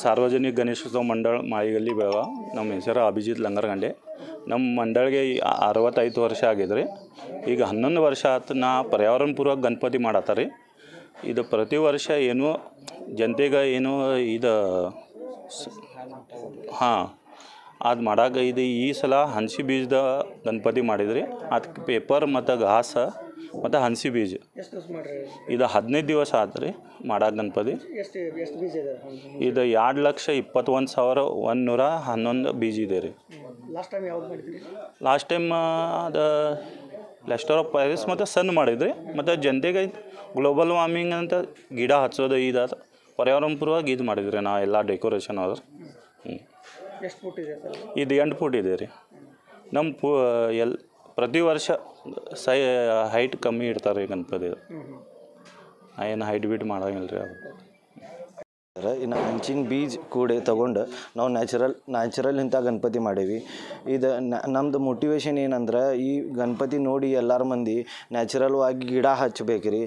ಸಾರ್ವಜನಿಕ ಗಣೇಶೋತ್ಸವ ಮಂಡಳ ಮಾಯಿಗಲ್ಲಿ ಬೆಳಗಾವಿ. ನಮ್ಮ ಹೆಸರು ಅಭಿಜಿತ್ ಲಂಗರ್ಗಂಡೆ. ನಮ್ಮ ಮಂಡಳಿಗೆ 65 ವರ್ಷ ಆಗಿದೆ ರೀ. ಈಗ 11 ವರ್ಷ ಆಯ್ತು ನಾ ಪರ್ಯಾವರಣ ಪೂರ್ವಕ ಗಣಪತಿ ಮಾಡತ್ತಾರೆ. ಇದು ಪ್ರತಿ ವರ್ಷ ಏನು ಜನತೆಗೆ ಏನು ಇದು ಅದು ಮಾಡಾಕ ಇದು ಈ ಸಲ ಹಂಸಿ ಬೀಜದ ಗಣಪತಿ ಮಾಡಿದ್ರಿ. ಅದಕ್ಕೆ ಪೇಪರ್ ಮತ್ತು ಘಾಸ ಮತ್ತು ಹಂಸಿ ಬೀಜ ಇದು 15 ದಿವಸ ಆಯ್ತು ರೀ ಮಾಡಾಕ ಗಣಪತಿ. ಇದು 2,21,111 ಬೀಜ ಇದೆ ರೀ. ಲಾಸ್ಟ್ ಟೈಮ್ ಅದು ಪ್ಲಾಸ್ಟರ್ ಆಫ್ ಪ್ಯಾರಿಸ್ ಮತ್ತು ಸನ್ ಮಾಡಿದ್ರಿ. ಮತ್ತು ಜನತೆಗೆ ಗ್ಲೋಬಲ್ ವಾರ್ಮಿಂಗ್ ಅಂತ ಗಿಡ ಹಚ್ಚೋದು ಇದು ಪರ್ಯಾವರಣ ಪೂರ್ವಕ ಇದು ಮಾಡಿದ್ರಿ ನಾ ಎಲ್ಲ ಡೆಕೋರೇಷನ್ ಆದ್ರೆ. ಇದು 8 ಫೂಟ್ ಇದೆ ರೀ. ನಮ್ಮ ಪ್ರತಿ ವರ್ಷ ಹೈಟ್ ಕಮ್ಮಿ ಇಡ್ತಾರೆ ರೀ ಗಣಪತಿ. ಏನು ಹೈಟ್ ಬೀಟ್ ಮಾಡೋಂಗಿಲ್ಲ ರೀ ಅದು. ಇನ್ನು ಹಂಚಿನ ಬೀಜ ಕೂಡ ತೊಗೊಂಡು ನಾವು ನ್ಯಾಚುರಲ್ ಇಂಥ ಗಣಪತಿ ಮಾಡೀವಿ. ಇದು ನಮ್ಮದು ಮೋಟಿವೇಶನ್ ಏನಂದ್ರೆ ಈ ಗಣಪತಿ ನೋಡಿ ಎಲ್ಲರ ಮಂದಿ ನ್ಯಾಚುರಲ್ವಾಗಿ ಗಿಡ ಹಚ್ಬೇಕು ರೀ,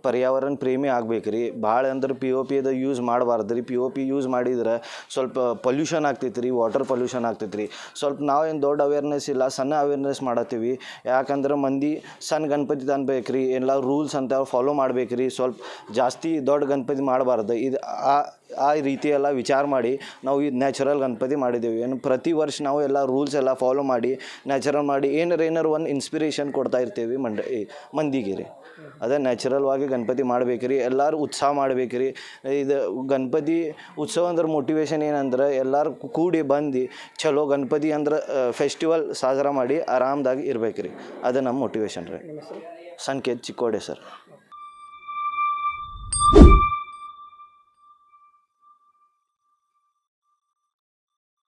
ಪರ್ಯಾವರಣ ಪ್ರೇಮಿ ಆಗ್ಬೇಕು ರೀ. ಭಾಳ ಅಂದ್ರೆ POP ಅದು ಯೂಸ್ ಮಾಡಬಾರ್ದು ರೀ. POP ಯೂಸ್ ಮಾಡಿದ್ರೆ ಸ್ವಲ್ಪ ಪೊಲ್ಯೂಷನ್ ಆಗ್ತೈತೆ ರೀ, ವಾಟರ್ ಪೊಲ್ಯೂಷನ್ ಆಗ್ತೈತೆ ರೀ. ಸ್ವಲ್ಪ ನಾವೇನು ದೊಡ್ಡ ಅವೇರ್ನೆಸ್ ಇಲ್ಲ, ಸಣ್ಣ ಅವೇರ್ನೆಸ್ ಮಾಡತ್ತೀವಿ. ಯಾಕಂದ್ರೆ ಮಂದಿ ಸಣ್ಣ ಗಣಪತಿ ಅನ್ಬೇಕು ರೀ, ಎಲ್ಲ ರೂಲ್ಸ್ ಅಂತ ಫಾಲೋ ಮಾಡ್ಬೇಕು ರೀ. ಸ್ವಲ್ಪ ಜಾಸ್ತಿ ದೊಡ್ಡ ಗಣಪತಿ ಮಾಡಬಾರ್ದು. ಇದು ಆ ರೀತಿ ಎಲ್ಲ ವಿಚಾರ ಮಾಡಿ ನಾವು ಇದು ನ್ಯಾಚುರಲ್ ಗಣಪತಿ ಮಾಡಿದ್ದೇವೆ. ಏನು ಪ್ರತಿ ವರ್ಷ ನಾವು ಎಲ್ಲ ರೂಲ್ಸ್ ಎಲ್ಲ ಫಾಲೋ ಮಾಡಿ ನ್ಯಾಚುರಲ್ ಮಾಡಿ ಏನಾರು ಒಂದು ಇನ್ಸ್ಪಿರೇಷನ್ ಕೊಡ್ತಾ ಇರ್ತೀವಿ ಮಂದಿಗೆ ರೀ. ಅದೇ ನ್ಯಾಚುರಲ್ವಾಗಿ ಗಣಪತಿ ಮಾಡ್ಬೇಕು ರೀ. ಎಲ್ಲರೂ ಉತ್ಸಾಹ ಮಾಡ್ಬೇಕು ರೀ. ಇದು ಗಣಪತಿ ಉತ್ಸವ ಅಂದ್ರೆ ಮೋಟಿವೇಶನ್ ಏನಂದ್ರೆ ಎಲ್ಲರೂ ಕೂಡಿ ಬಂದು ಚಲೋ ಗಣಪತಿ ಅಂದ್ರೆ ಫೆಸ್ಟಿವಲ್ ಸಾಜರ ಮಾಡಿ ಆರಾಮದಾಗಿ ಇರ್ಬೇಕು ರೀ. ಅದು ನಮ್ಮ ಮೋಟಿವೇಶನ್ ರೀ. ಸಂಕೇತ್ ಚಿಕ್ಕೋಡೆ ಸರ್.